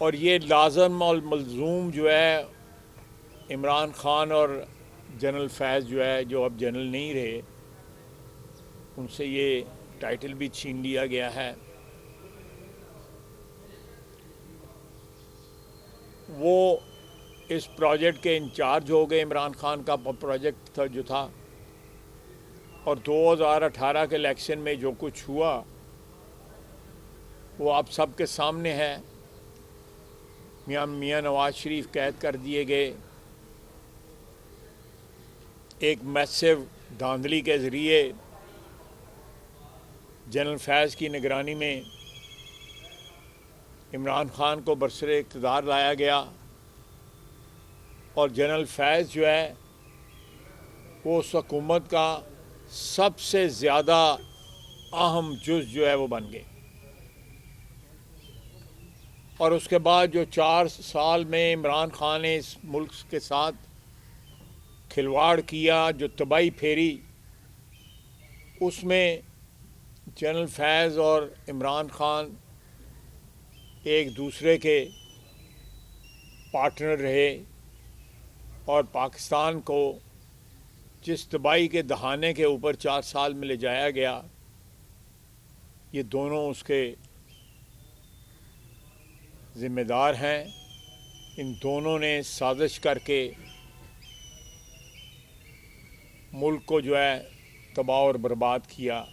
اور یہ لازم اور ملزوم جو ہے عمران خان اور جنرل فیض جو ہے، جو اب جنرل نہیں رہے، ان سے یہ ٹائٹل بھی چھین لیا گیا ہے۔ وہ اس پروجیکٹ کے انچارج ہو گئے۔ عمران خان کا پروجیکٹ تھا جو تھا، اور 2018 کے الیکشن میں جو کچھ ہوا وہ آپ سب کے سامنے ہے۔ میاں نواز شریف قید کر دیے گئے، ایک میسو دھاندلی کے ذریعے جنرل فیض کی نگرانی میں عمران خان کو برسر اقتدار لایا گیا، اور جنرل فیض جو ہے وہ اس حکومت کا سب سے زیادہ اہم جز جو ہے وہ بن گئے۔ اور اس کے بعد جو 4 سال میں عمران خان نے اس ملک کے ساتھ کھلواڑ کیا، جو تباہی پھیری، اس میں جنرل فیض اور عمران خان ایک دوسرے کے پارٹنر رہے، اور پاکستان کو جس تباہی کے دہانے کے اوپر 4 سال میں لے جایا گیا، یہ دونوں اس کے ذمہ دار ہیں۔ ان دونوں نے سازش کر کے ملک کو جو ہے تباہ اور برباد کیا۔